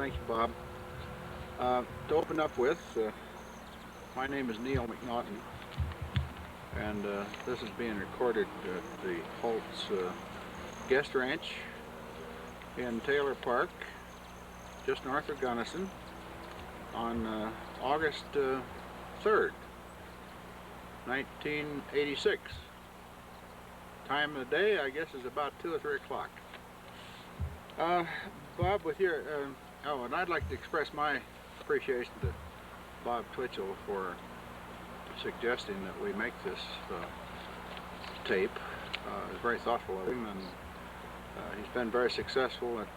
Thank you, Bob. To open up with, my name is Neal McNaughten, and this is being recorded at the Holt's Guest Ranch in Taylor Park, just north of Gunnison, on August 3rd, 1986. Time of the day, I guess, is about 2 or 3 o'clock. Bob, with your, oh, and I'd like to express my appreciation to Bob Twitchell for suggesting that we make this tape. It's very thoughtful of him, and he's been very successful at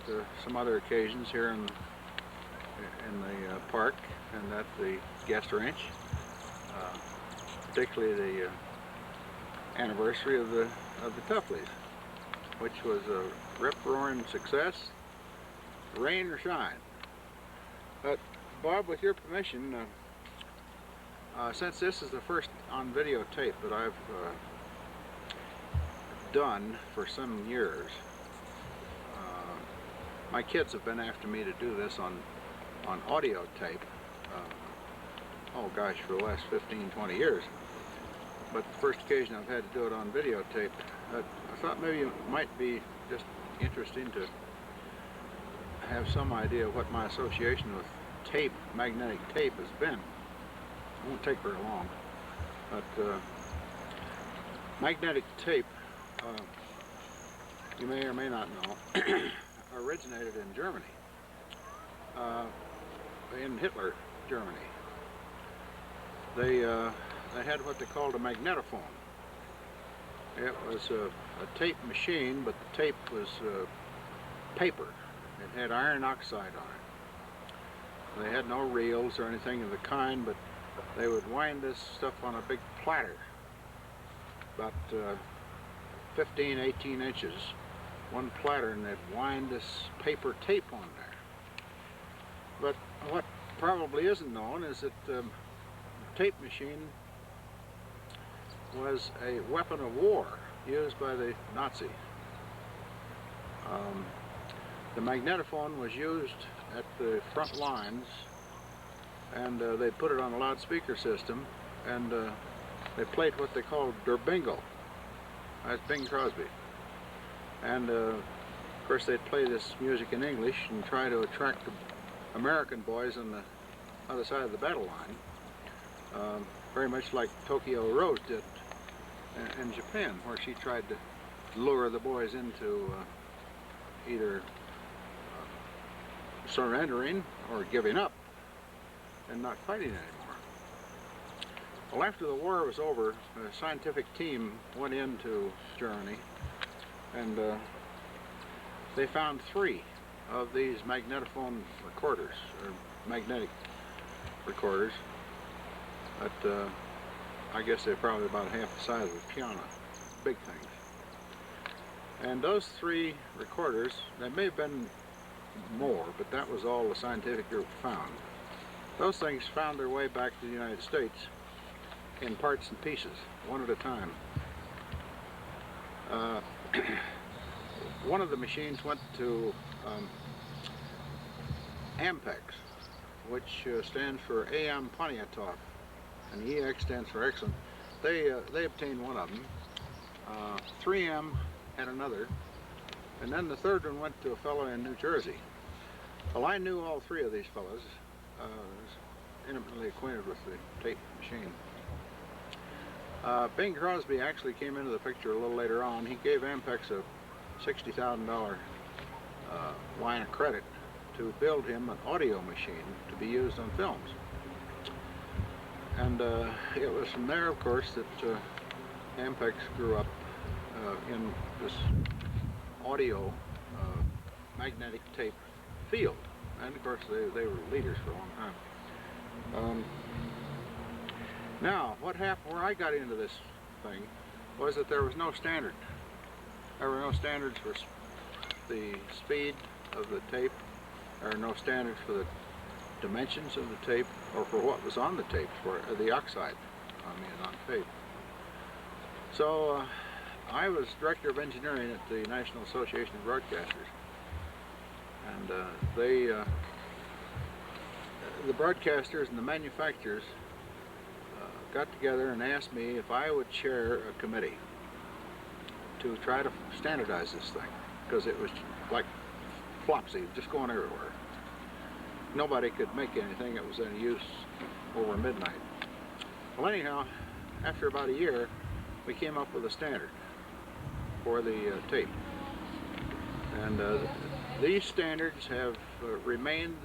some other occasions here in the park and at the guest ranch, particularly the anniversary of the Tuffleys, which was a rip-roaring success, rain or shine. But Bob, with your permission, since this is the first on videotape that I've done for some years, my kids have been after me to do this on audio tape, oh gosh, for the last 15-20 years. But the first occasion I've had to do it on videotape, I thought maybe it might be just interesting to have some idea of what my association with tape, magnetic tape, has been. It won't take very long. But magnetic tape, you may or may not know, originated in Germany, in Hitler Germany. They had what they called a magnetophone. It was a tape machine, but the tape was paper. It had iron oxide on it. They had no reels or anything of the kind, but they would wind this stuff on a big platter, about 15, 18 inches, one platter, and they'd wind this paper tape on there. But what probably isn't known is that the tape machine was a weapon of war used by the Nazi. The magnetophone was used at the front lines, and they put it on a loudspeaker system, and they played what they called Der Bingo. That's Bing Crosby. And of course they'd play this music in English and try to attract the American boys on the other side of the battle line, very much like Tokyo Rose did in Japan, where she tried to lure the boys into either surrendering or giving up and not fighting anymore. Well, after the war was over, a scientific team went into Germany, and they found 3 of these magnetophone recorders, or magnetic recorders, but I guess they're probably about half the size of a piano, big things. And those 3 recorders, there may have been more, but that was all the scientific group found. Those things found their way back to the United States in parts and pieces, one at a time. One of the machines went to Ampex, which stands for AM Poniatov, and EX stands for excellent. They obtained one of them. 3M had another, and then the third one went to a fellow in New Jersey. Well, I knew all 3 of these fellows. I was intimately acquainted with the tape machine. Bing Crosby actually came into the picture a little later on. He gave Ampex a $60,000 line of credit to build him an audio machine to be used on films. And it was from there, of course, that Ampex grew up in this audio magnetic tape field. And of course they were leaders for a long time. Now, what happened where I got into this thing was that there was no standard. There were no standards for the speed of the tape. There were no standards for the dimensions of the tape, or for what was on the tape, for the oxide on tape. So I was director of engineering at the National Association of Broadcasters, and they the broadcasters and the manufacturers got together and asked me if I would chair a committee to try to standardize this thing, because it was like flopsy, just going everywhere. Nobody could make anything that was any use over midnight. Well, anyhow, after about a year, we came up with a standard for the tape. And these standards have remained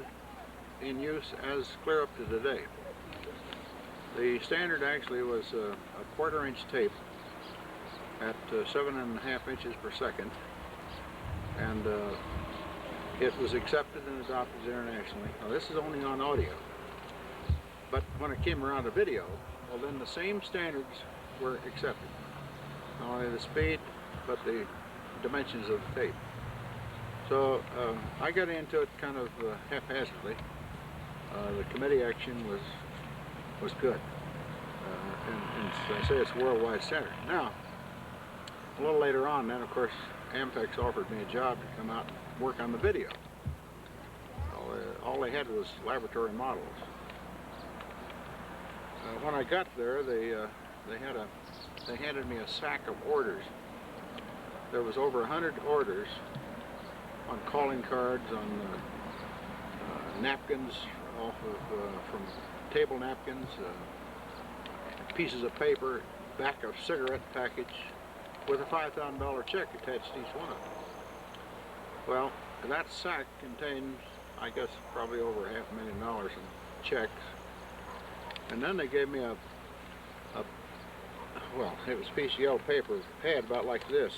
in use as clear up to today. The standard actually was a 1/4 inch tape at 7.5 inches per second, and it was accepted and adopted internationally. Now, this is only on audio, but when it came around to video, well, then the same standards were accepted. Not only the speed, but the dimensions of the tape. So I got into it kind of haphazardly. The committee action was good, and I say it's a worldwide standard. Now, a little later on, then of course, Ampex offered me a job to come out and work on the video. All they had was laboratory models. When I got there, they handed me a sack of orders. There was over 100 orders on calling cards, on napkins off of from table napkins, pieces of paper, back of cigarette package, with a $5,000 check attached to each one of them. Well, that sack contained, I guess, probably over $500,000 in checks. And then they gave me well, it was a piece of yellow paper, pad about like this,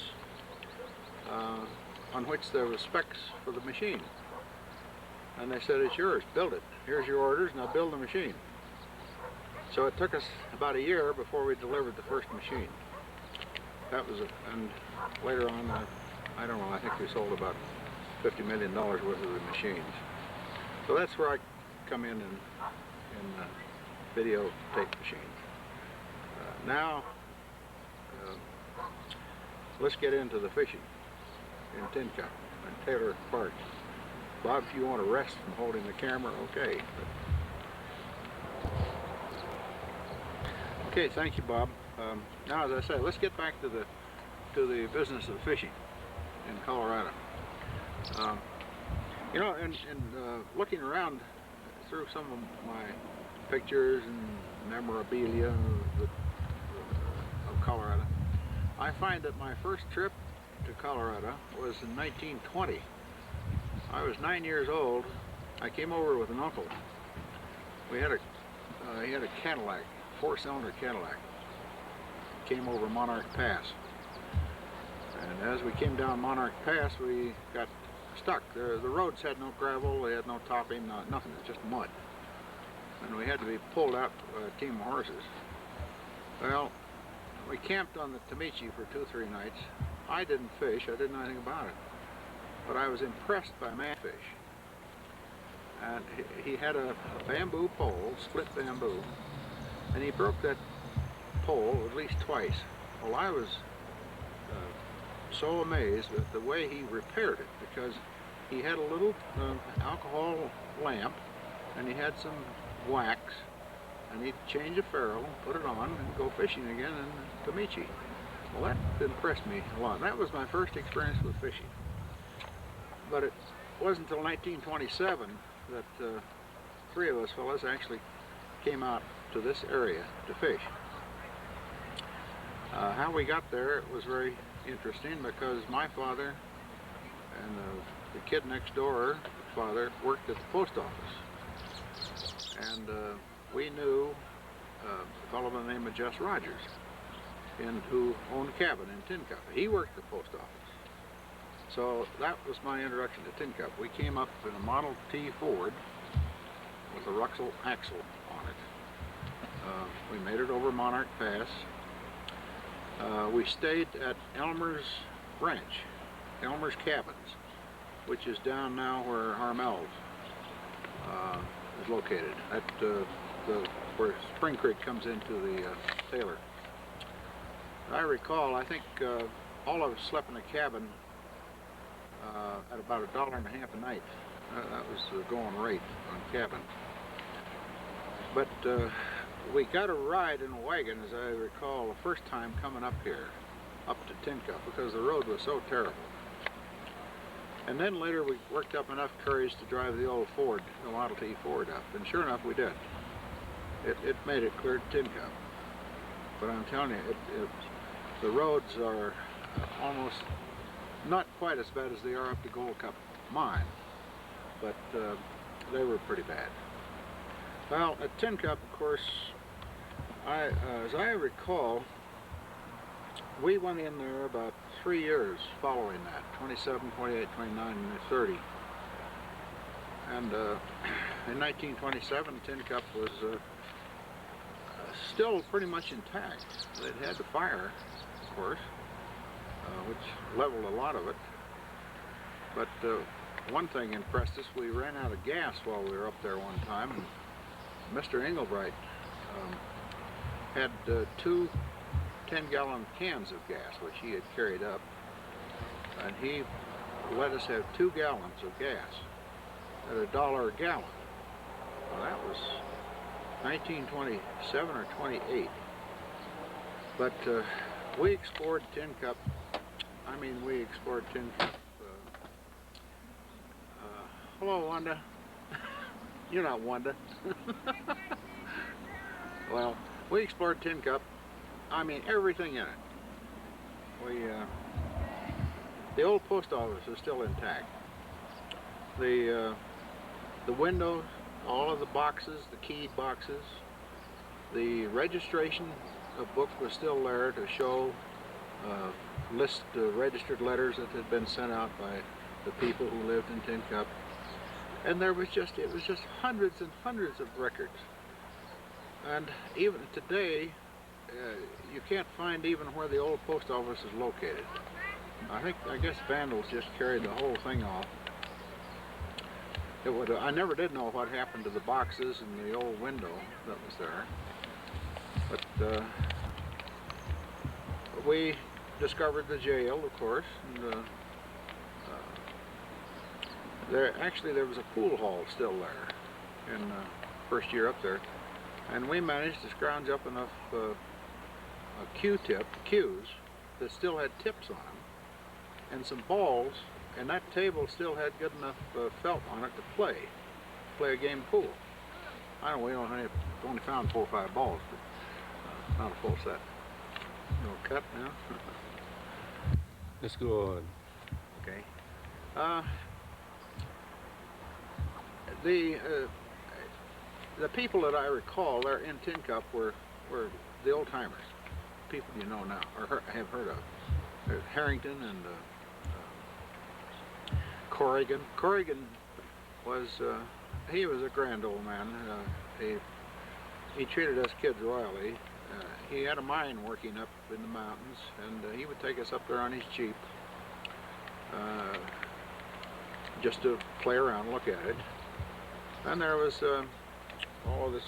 on which there were specs for the machine. And they said, it's yours, build it. Here's your orders, now build the machine. So it took us about a year before we delivered the first machine. That was and later on, I don't know, I think we sold about $50 million worth of the machines. So that's where I come in video tape machines. Now, let's get into the fishing in Tin Cup and Taylor Park. Bob, if you want to rest from holding the camera, okay. Okay, thank you, Bob. Now, as I said, let's get back to the business of fishing in Colorado. You know, and looking around through some of my pictures and memorabilia of Colorado, I find that my first trip to Colorado was in 1920. I was 9 years old. I came over with an uncle. We had he had a Cadillac, 4-cylinder Cadillac. Came over Monarch Pass. And as we came down Monarch Pass, we got stuck. The roads had no gravel, they had no topping, nothing, it was just mud. And we had to be pulled out by a team of horses. Well, we camped on the Tamichi for 2-3 nights. I didn't fish, I didn't know anything about it. But I was impressed by manfish. And he had a bamboo pole, split bamboo, and he broke that pole at least twice. Well, I was so amazed at the way he repaired it, because he had a little alcohol lamp, and he had some wax, and he'd change a ferrule, put it on, and go fishing again in Tamichi. Well, that impressed me a lot. That was my first experience with fishing. But it wasn't until 1927 that 3 of us fellas actually came out to this area to fish. How we got there, it was very interesting, because my father and the kid next door, father, worked at the post office. And we knew a fellow by the name of Jess Rogers, who owned a cabin in Tin Cup. He worked at the post office. So that was my introduction to Tin Cup. We came up in a Model T Ford with a Ruxel axle on it. We made it over Monarch Pass. We stayed at Elmer's Ranch, Elmer's Cabins, which is down now where Harmel's is located, at where Spring Creek comes into the Taylor. I recall, I think all of us slept in a cabin at about $1.50 a night. That was the going rate on cabin. But we got a ride in a wagon, as I recall, the first time coming up here, up to Tin Cup, because the road was so terrible. And then later we worked up enough courage to drive the old Ford, the Model T Ford up, and sure enough we did. It made it clear to Tin Cup. But I'm telling you, the roads are almost not quite as bad as they are up to Gold Cup Mine, but they were pretty bad. Well, at Tin Cup, of course, as I recall, we went in there about 3 years following that, 27, 28, 29, and 30. And in 1927, Tin Cup was still pretty much intact. It had the fire, of course, which leveled a lot of it. But one thing impressed us, we ran out of gas while we were up there one time, and Mr. Engelbright had 2 10-gallon cans of gas, which he had carried up, and he let us have 2 gallons of gas at $1 a gallon. Well, that was 1927 or 28. But we explored Tin Cup. I mean, we explored Tin Cup. Hello, Wanda. You're not Wanda. Well, we explored Tin Cup. I mean, everything in it. The old post office is still intact. The windows, all of the boxes, the keyed boxes, the registration book was still there to show, list registered letters that had been sent out by the people who lived in Tin Cup. And it was just hundreds and hundreds of records. And even today, you can't find even where the old post office is located. I guess vandals just carried the whole thing off. I never did know what happened to the boxes and the old window that was there. But we discovered the jail, of course, and there was a pool hall still there in first year up there, and we managed to scrounge up enough cues that still had tips on them, and some balls, and that table still had good enough felt on it to play a game of pool. I don't know, we only found 4 or 5 balls, but not a full set. No cut now. Let's go on. Okay. The people that I recall there in Tin Cup were the old timers, people you know now or have heard of. There's Harrington and Corrigan. Corrigan was he was a grand old man. He treated us kids royally. He had a mine working up in the mountains, and he would take us up there on his Jeep just to play around, look at it. And there was all of this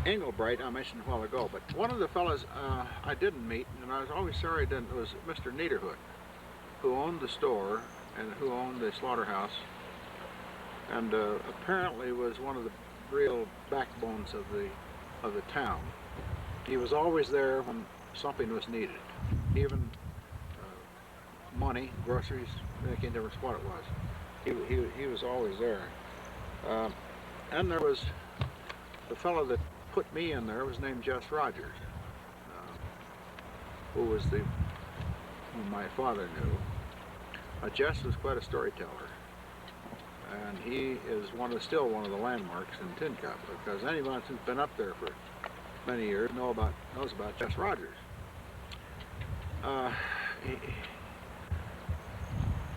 Engelbright I mentioned a while ago, but one of the fellows I didn't meet, and I was always sorry I didn't, was Mr. Niederhood, who owned the store and who owned the slaughterhouse, and apparently was one of the real backbones of the town. He was always there when something was needed, even money, groceries, making a difference what it was. He was always there. And there was the fellow that put me in there was named Jess Rogers, who my father knew. Jess was quite a storyteller, and he is still one of the landmarks in Tin Cup, because anyone who's been up there for many years knows about Jess Rogers.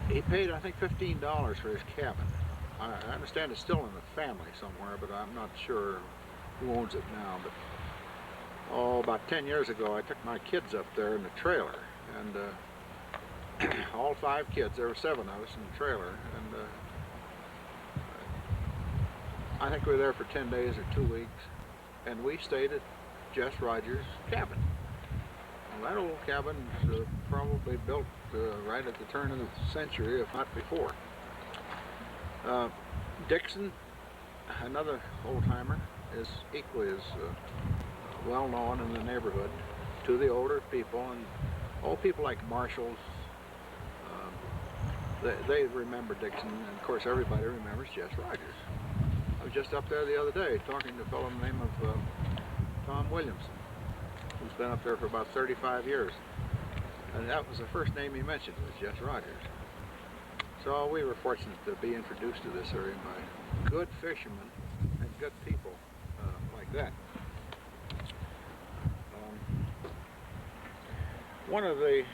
He paid, I think, $15 for his cabin. I understand it's still in the family somewhere, but I'm not sure who owns it now. But about 10 years ago, I took my kids up there in the trailer, and all 5 kids, there were 7 of us in the trailer, and I think we were there for 10 days or 2 weeks, and we stayed at Jess Rogers' cabin. Well, that old cabin's probably built right at the turn of the century, if not before. Dixon, another old-timer, is equally as well known in the neighborhood to the older people, and old people like marshals. They remember Dixon, and of course everybody remembers Jess Rogers. I was just up there the other day talking to a fellow named Tom Williamson, who's been up there for about 35 years. And that was the first name he mentioned, was Jess Rogers. So we were fortunate to be introduced to this area by good fishermen and good people like that. One of the,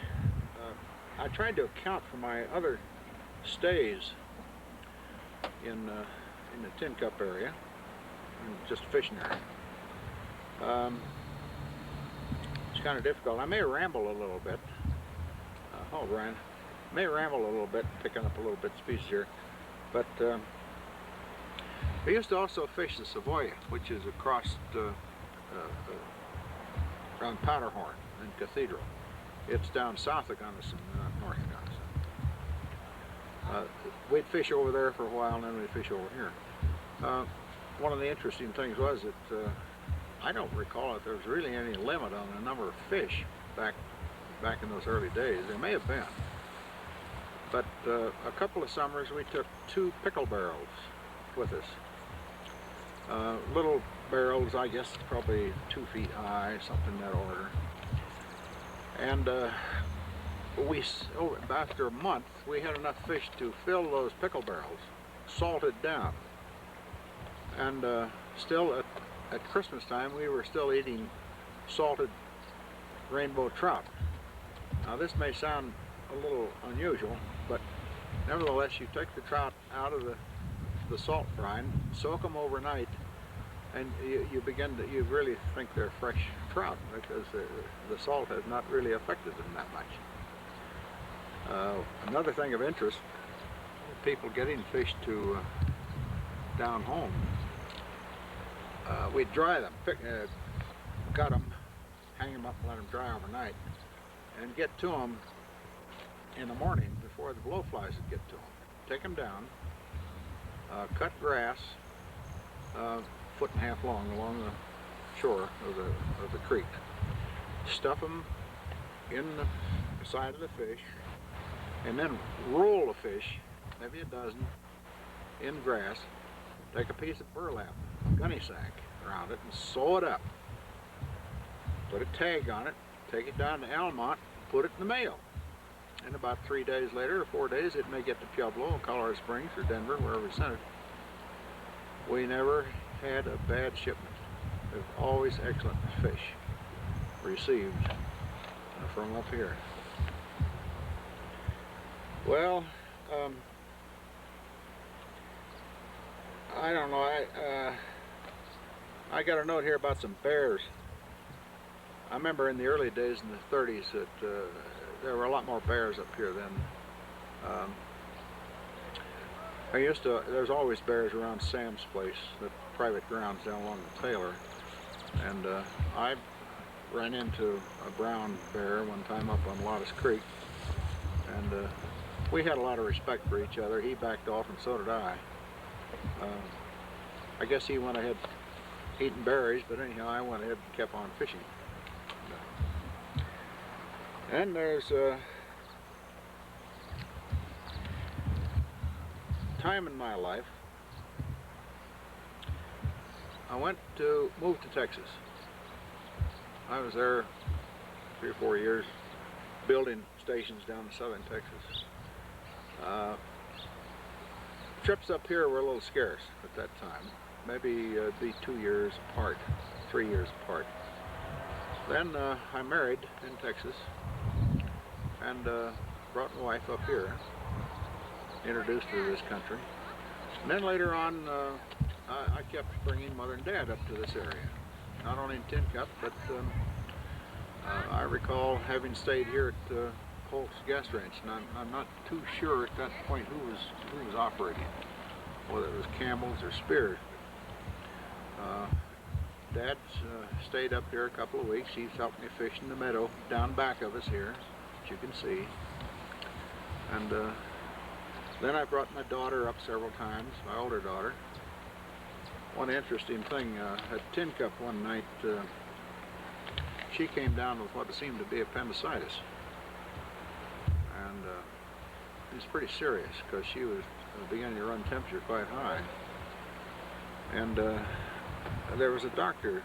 I tried to account for my other stays in the Tin Cup area, and just fishing area. It's kind of difficult. I may ramble a little bit. Oh, Brian, may ramble a little bit, picking up a little bit of speech here, but we used to also fish the Savoia, which is across around Powderhorn and Cathedral. It's down south of Gunnison, north of Gunnison. We'd fish over there for a while, and then we'd fish over here. One of the interesting things was that I don't recall if there was really any limit on the number of fish back in those early days. There may have been. But a couple of summers we took 2 pickle barrels with us. Little barrels, I guess probably 2 feet high, something in that order. And after a month, we had enough fish to fill those pickle barrels, salted down. And still at Christmas time, we were still eating salted rainbow trout. Now this may sound a little unusual, but nevertheless, you take the trout out of the salt brine, soak them overnight, and you really think they're fresh trout, because the salt has not really affected them that much. Another thing of interest, people getting fish to down home, we'd dry them, cut them, hang them up and let them dry overnight, and get to them in the morning before the blowflies would get to them. Take them down, cut grass, 1.5 foot long along the shore of the creek. Stuff them in the side of the fish, and then roll the fish, maybe a dozen, in grass. Take a piece of burlap, gunny sack, around it and sew it up. Put a tag on it, take it down to Almont, put it in the mail. And about 3 days later, or 4 days, it may get to Pueblo, Colorado Springs, or Denver, wherever we sent it. We never had a bad shipment. There's always excellent fish received from up here. Well, I don't know, I got a note here about some bears. I remember in the early days in the 30s that there were a lot more bears up here then. There's always bears around Sam's place, the private grounds down along the Taylor. And I ran into a brown bear one time up on Lotus Creek. And we had a lot of respect for each other. He backed off and so did I. I guess he went ahead eating berries, but anyhow I went ahead and kept on fishing. And there's a time in my life I moved to Texas. I was there 3 or 4 years building stations down in southern Texas. Trips up here were a little scarce at that time. Maybe be 2 years apart, 3 years apart. Then I married in Texas and brought my wife up here, introduced her to this country. And then later on, I kept bringing Mother and Dad up to this area. Not only in Tin Cup, but I recall having stayed here at Holt's Gas Ranch, and I'm not too sure at that point who was operating, whether it was Campbell's or Spears. Dad stayed up here a couple of weeks. He's helped me fish in the meadow down back of us here, as you can see. And then I brought my daughter up several times, my older daughter. One interesting thing, at Tin Cup one night, she came down with what seemed to be appendicitis. And it was pretty serious because she was beginning to run temperature quite high. And there was a doctor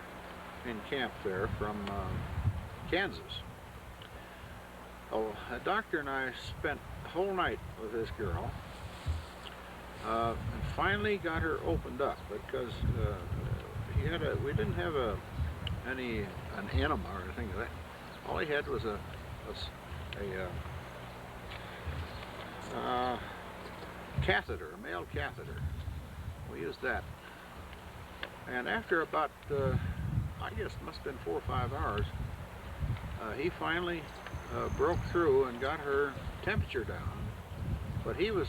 in camp there from Kansas. Oh, a doctor and I spent the whole night with this girl, and finally got her opened up because we didn't have an enema or anything like that. All he had was a catheter, a male catheter. We used that. And after about, I guess it must have been 4 or 5 hours, he finally broke through and got her temperature down. But he was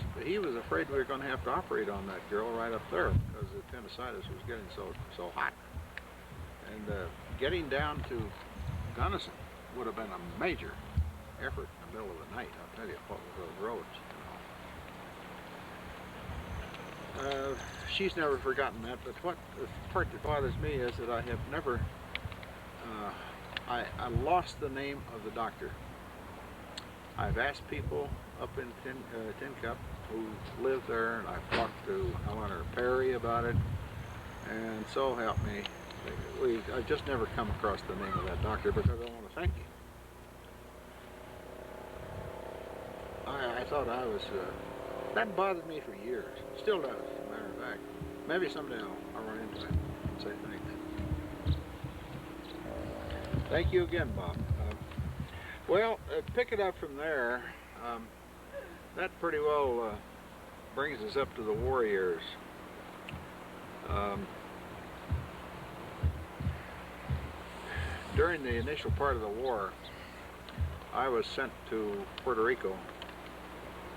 afraid we were going to have to operate on that girl right up there because the appendicitis was getting so hot. And getting down to Gunnison would have been a major effort in the middle of the night. I'll tell you, what with those roads. She's never forgotten that, but what the part that bothers me is that I have never, I lost the name of the doctor. I've asked people up in Tin Cup who live there, and I've talked to Eleanor Perry about it, and so help me, I just never come across the name of that doctor because I want to thank you. I thought I was, that bothered me for years. Still does, as a matter of fact. Maybe someday I'll run into it and say thanks. Thank you again, Bob. Well, pick it up from there. That pretty well brings us up to the war years. During the initial part of the war, I was sent to Puerto Rico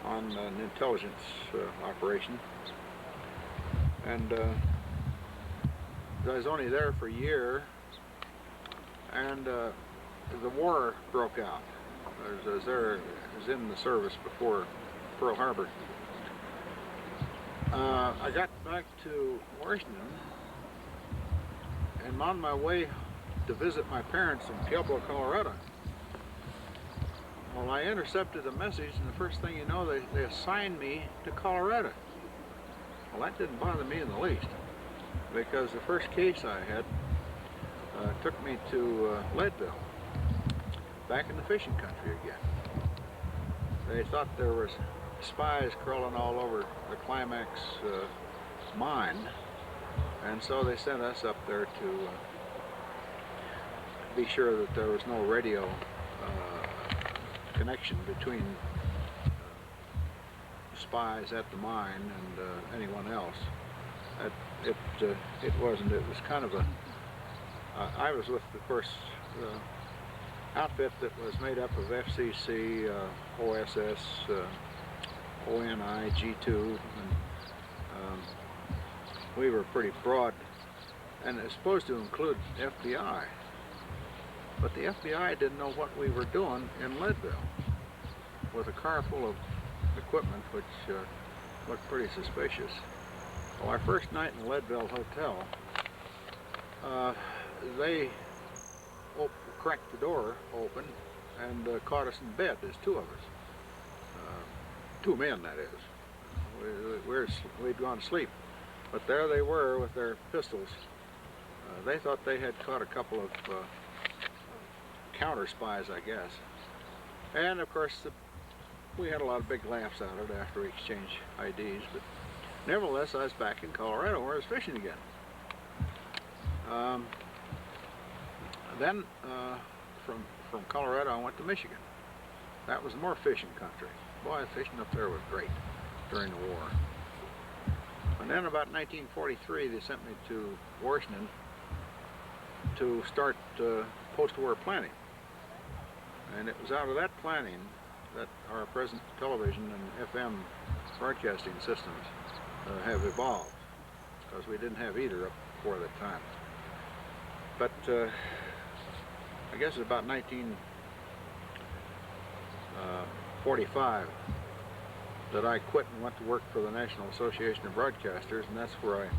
on an intelligence operation, and I was only there for a year, and the war broke out. I was in the service before Pearl Harbor. I got back to Washington, and I'm on my way to visit my parents in Pueblo, Colorado. Well, I intercepted a message, and the first thing you know, they assigned me to Colorado. Well, that didn't bother me in the least, because the first case I had took me to Leadville, back in the fishing country again. They thought there was spies crawling all over the Climax mine, and so they sent us up there to be sure that there was no radio connection between spies at the mine and anyone else. It wasn't. It was kind of a. I was with, of course, the outfit that was made up of FCC, OSS, ONI, G2, and we were pretty broad, and it's supposed to include FBI. But the FBI didn't know what we were doing in Leadville with a car full of equipment which looked pretty suspicious. Well, our first night in Leadville Hotel, they cracked the door open and caught us in bed. There's 2 of us. 2 men, that is. We'd gone to sleep. But there they were with their pistols. They thought they had caught a couple of counter spies, I guess. And of course, we had a lot of big laughs out of it after we exchanged IDs. But nevertheless, I was back in Colorado where I was fishing again. Then from Colorado, I went to Michigan. That was more fishing country. Boy, fishing up there was great during the war. And then about 1943, they sent me to Washington to start post-war planning. And it was out of that planning that our present television and FM broadcasting systems have evolved, because we didn't have either up before that time. But I guess it's about 1945 that I quit and went to work for the National Association of Broadcasters, and that's where I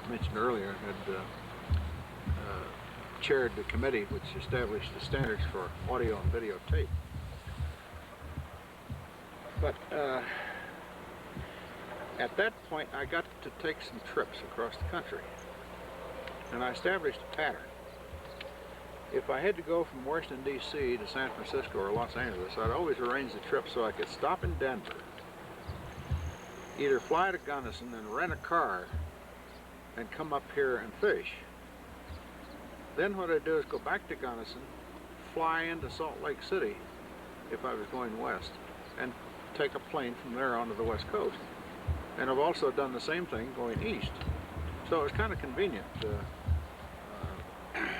mentioned earlier had chaired the committee which established the standards for audio and videotape. But at that point I got to take some trips across the country, and I established a pattern. If I had to go from Washington, D.C. to San Francisco or Los Angeles, I'd always arrange the trip so I could stop in Denver, either fly to Gunnison and rent a car and come up here and fish. Then what I'd do is go back to Gunnison, fly into Salt Lake City if I was going west, and take a plane from there onto the west coast. And I've also done the same thing going east. So it was kind of convenient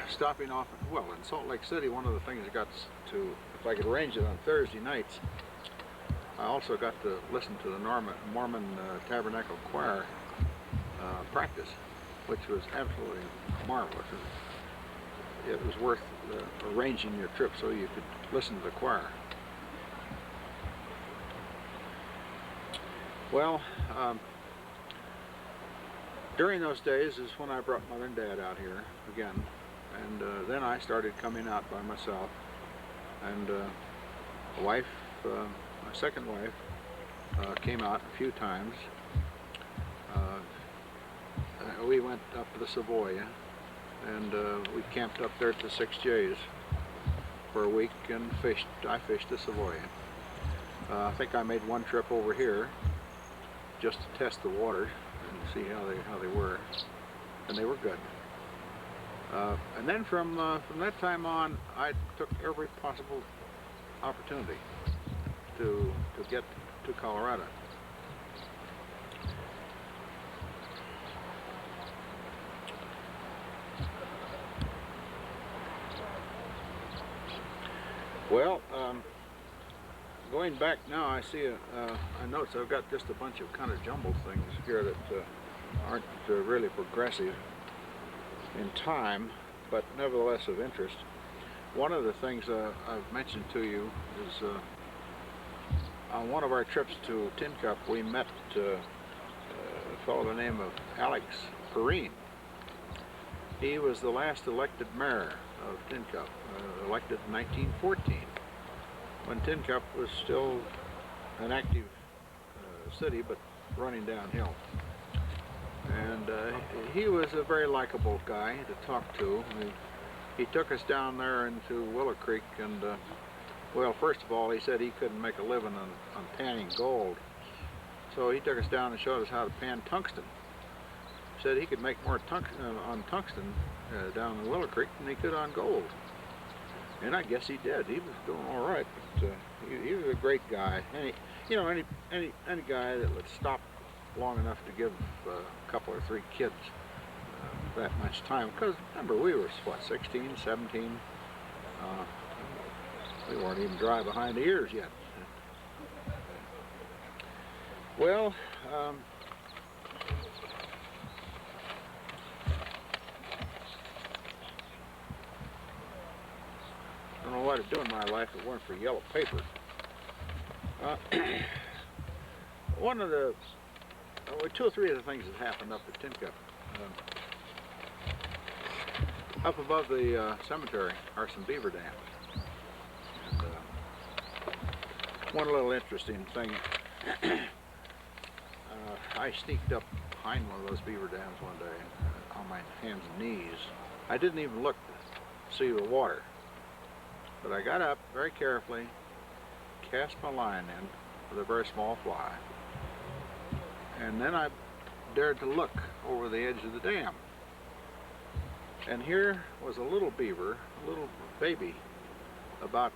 stopping off, well, in Salt Lake City. One of the things I got to, if I could arrange it on Thursday nights, I also got to listen to the Mormon Tabernacle Choir practice, which was absolutely marvelous. It was worth arranging your trip so you could listen to the choir. Well, during those days is when I brought Mother and Dad out here again, and then I started coming out by myself, and a wife, my second wife, came out a few times. We went up to the Savoy, and we camped up there at the 6J's for a week and fished. I fished the Savoy. I think I made one trip over here just to test the waters and see how they were, and they were good. And then from that time on, I took every possible opportunity to get to Colorado. Well, going back now, I see I notice I've got just a bunch of kind of jumbled things here that aren't really progressive in time, but nevertheless of interest. One of the things I've mentioned to you is on one of our trips to Tin Cup, we met a fellow by the name of Alex Perrine. He was the last elected mayor of Tin Cup, elected in 1914, when Tin Cup was still an active city, but running downhill. And he was a very likable guy to talk to. He took us down there into Willow Creek, and well, first of all, he said he couldn't make a living on panning gold, so he took us down and showed us how to pan tungsten. He said he could make more on tungsten down in Willow Creek than he could on gold, and I guess he did. He was doing all right, but he was a great guy. Any guy that would stop long enough to give a couple or three kids that much time, because remember, we were what, 16, 17. We weren't even dry behind the ears yet. Well, I don't know what I'd do in my life if it weren't for yellow paper. One of the, two or three of the things that happened up at Tin Cup. Up above the cemetery are some beaver dams. One little interesting thing, I sneaked up behind one of those beaver dams one day on my hands and knees. I didn't even look to see the water, but I got up very carefully, cast my line in with a very small fly, and then I dared to look over the edge of the dam. And here was a little beaver, a little baby, about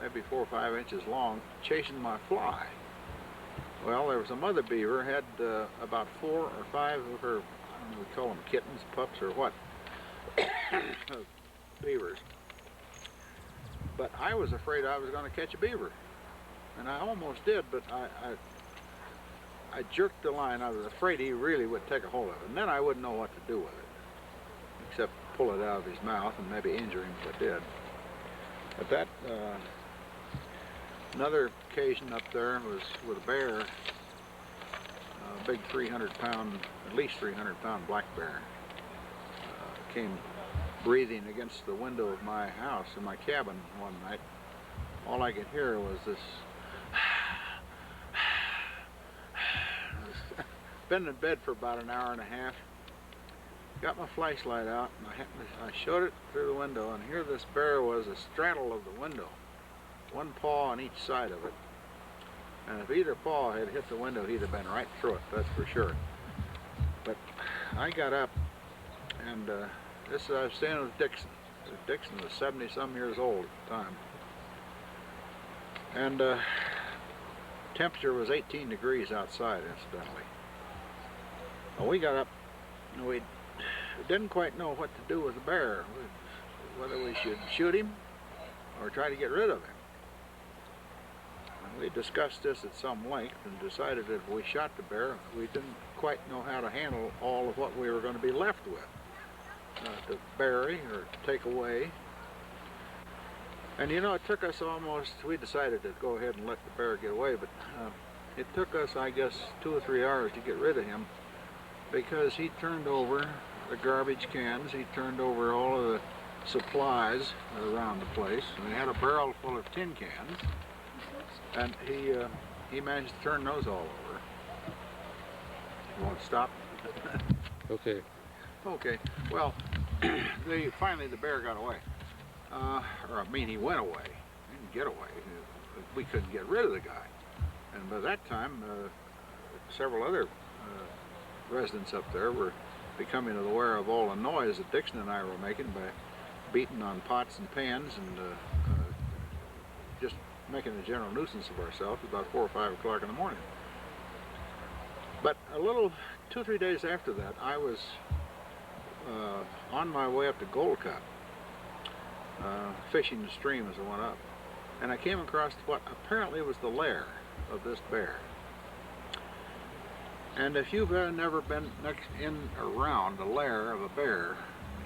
maybe 4 or 5 inches long, chasing my fly. Well, there was a mother beaver, had about 4 or 5 of her, I don't know, we call them kittens, pups, or what, beavers. But I was afraid I was going to catch a beaver, and I almost did, but I jerked the line. I was afraid he really would take a hold of it, and then I wouldn't know what to do with it, except pull it out of his mouth and maybe injure him if I did. But that, another occasion up there was with a bear, a big 300-pound, at least 300-pound black bear, came breathing against the window of my house in my cabin one night. All I could hear was this. Been in bed for about an hour and a half. Got my flashlight out and I showed it through the window, and here this bear was a straddle of the window, one paw on each side of it. And if either paw had hit the window, he'd have been right through it, that's for sure. But I got up, and I was standing with Dixon. Dixon was 70-some years old at the time. And temperature was 18 degrees outside, incidentally. Well, we got up, and we didn't quite know what to do with the bear, whether we should shoot him or try to get rid of him. And we discussed this at some length and decided that if we shot the bear, we didn't quite know how to handle all of what we were going to be left with, to bury or take away. And you know, it took us we decided to go ahead and let the bear get away, but it took us, I guess, 2 or 3 hours to get rid of him, because he turned over the garbage cans, he turned over all of the supplies around the place, and he had a barrel full of tin cans, and he managed to turn those all over. You want to stop? Okay. Okay. Well, finally the bear got away. Or I mean, he went away. He didn't get away. We couldn't get rid of the guy. And by that time, several other residents up there were becoming aware of all the noise that Dixon and I were making by beating on pots and pans and just making a general nuisance of ourselves about 4 or 5 o'clock in the morning. But 2 or 3 days after that, I was on my way up to Gold Cup, fishing the stream as I went up, and I came across what apparently was the lair of this bear. And if you've never been around the lair of a bear,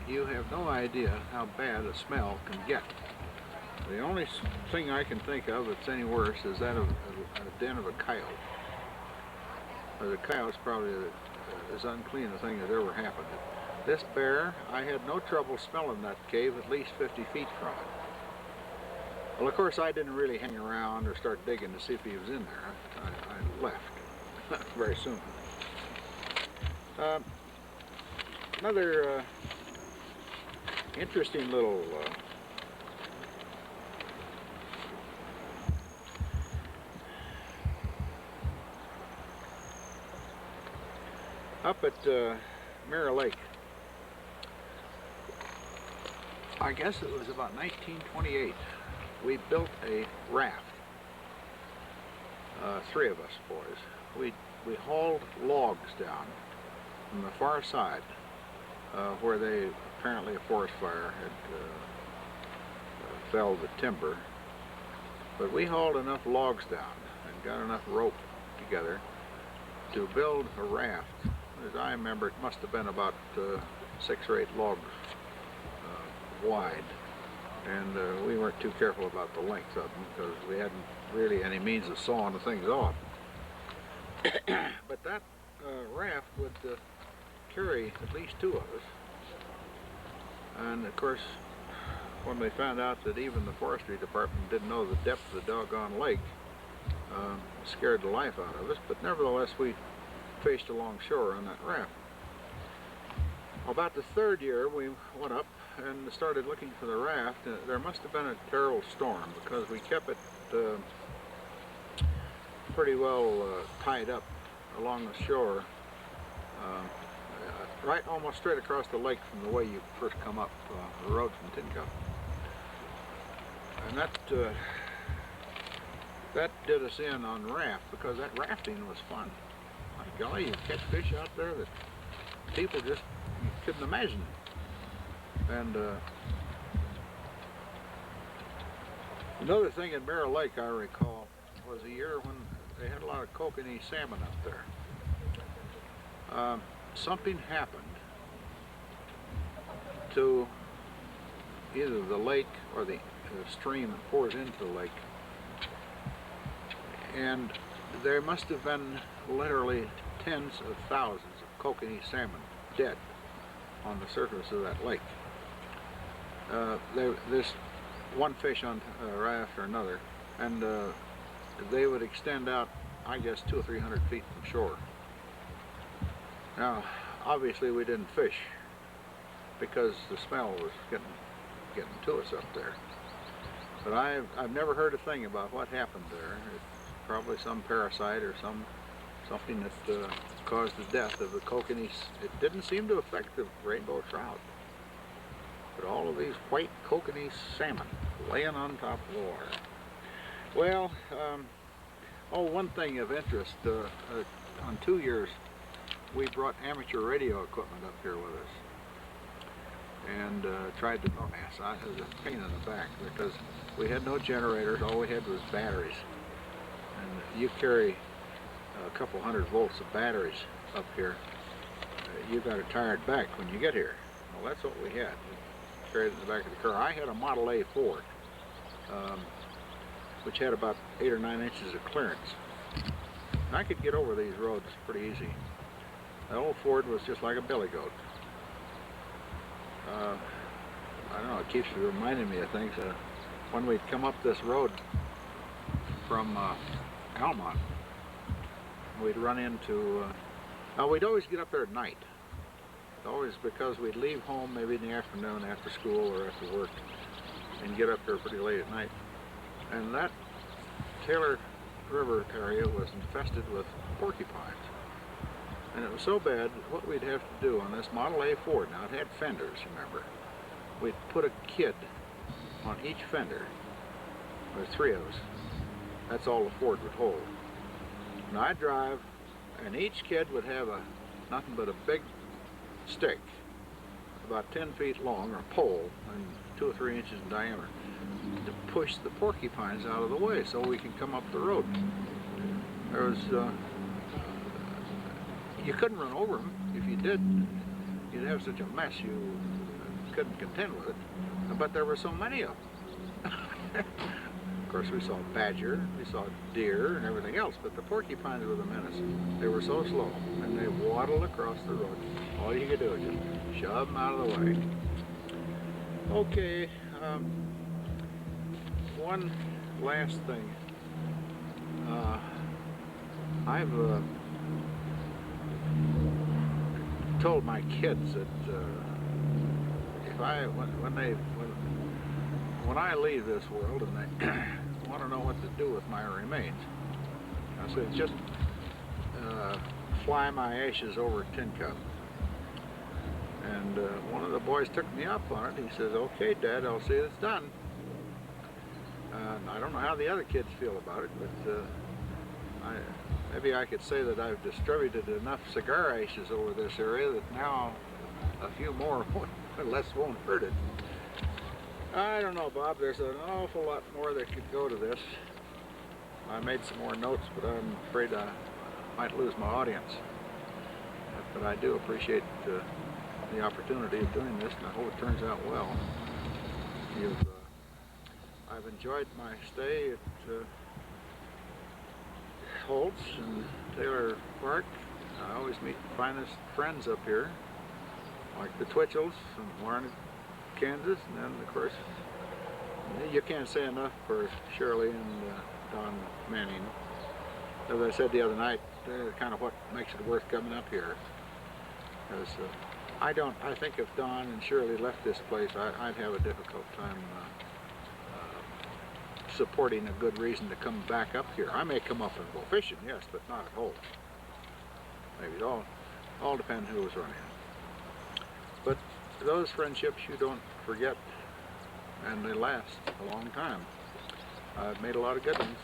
you have no idea how bad a smell can get. The only thing I can think of that's any worse is that of a den of a coyote. The coyote's probably as unclean a thing that ever happened. This bear, I had no trouble smelling that cave at least 50 feet from it. Well, of course, I didn't really hang around or start digging to see if he was in there. I left very soon. Another interesting little up at Mirror Lake. I guess it was about 1928. We built a raft. 3 of us boys. We hauled logs down from the far side, where apparently a forest fire had felled the timber. But we hauled enough logs down and got enough rope together to build a raft. As I remember, it must have been about 6 or 8 logs wide, and we weren't too careful about the length of them because we hadn't really any means of sawing the things off. But that raft would carry at least 2 of us, and of course when we found out that even the forestry department didn't know the depth of the doggone lake, scared the life out of us, but nevertheless we fished along shore on that raft. About the 3rd year we went up and started looking for the raft. There must have been a terrible storm because we kept it pretty well tied up along the shore, right almost straight across the lake from the way you first come up the road from Tin Cup. And that did us in on raft, because that rafting was fun. My golly, you catch fish out there that people just couldn't imagine. And another thing in Mirror Lake I recall was a year when they had a lot of kokanee salmon up there. Something happened into either the lake or the stream that pours into the lake. And there must have been literally tens of thousands of kokanee salmon dead on the surface of that lake. There's one fish on right after another, and they would extend out, I guess, 200 or 300 feet from shore. Now, obviously we didn't fish because the smell was getting to us up there. But I've never heard a thing about what happened there. It's probably some parasite or something that caused the death of the kokanee. It didn't seem to affect the rainbow trout, but all of these white kokanee salmon laying on top of the water. Well, one thing of interest, on 2 years we brought amateur radio equipment up here with us and tried to, oh yes, it was a pain in the back because we had no generators, all we had was batteries. And you carry a couple 100 volts of batteries up here, you got a tired back when you get here. Well, that's what we had. We carried it in the back of the car. I had a Model A Ford, which had about 8 or 9 inches of clearance. And I could get over these roads pretty easy. The old Ford was just like a billy goat. I don't know, it keeps reminding me of things. When we'd come up this road from Almont, we'd run into, we'd always get up there at night. Always, because we'd leave home maybe in the afternoon after school or after work and get up there pretty late at night. And that Taylor River area was infested with porcupines. And it was so bad, what we'd have to do on this Model A Ford, now it had fenders, remember, we'd put a kid on each fender. There were 3 of us. That's all the Ford would hold. Now I'd drive, and each kid would have nothing but a big stick, about 10 feet long, or pole, and 2 or 3 inches in diameter, to push the porcupines out of the way so we could come up the road. There was, you couldn't run over them. If you did, you'd have such a mess you couldn't contend with it. But there were so many of them. Of course, we saw badger, we saw deer, and everything else, but the porcupines were the menace. They were so slow, and they waddled across the road. All you could do is just shove them out of the way. Okay, one last thing. I've told my kids that if when I leave this world and they want to know what to do with my remains, I said just fly my ashes over Tin Cup. And one of the boys took me up on it. He says, "Okay, Dad, I'll see it's done." I don't know how the other kids feel about it, but maybe I could say that I've distributed enough cigar ashes over this area that now a few more or less won't hurt it. I don't know, Bob. There's an awful lot more that could go to this. I made some more notes, but I'm afraid I might lose my audience. But I do appreciate the opportunity of doing this, and I hope it turns out well. I've enjoyed my stay at Holt's and Taylor Park. I always meet the finest friends up here, like the Twitchells from Warren, Kansas, and then of course you can't say enough for Shirley and Don Manning. As I said the other night, they're kind of what makes it worth coming up here. Because I think if Don and Shirley left this place, I'd have a difficult time supporting a good reason to come back up here. I may come up and go fishing, yes, but not at Holt. Maybe it all depends who was running it. But those friendships you don't forget, and they last a long time. I've made a lot of good ones.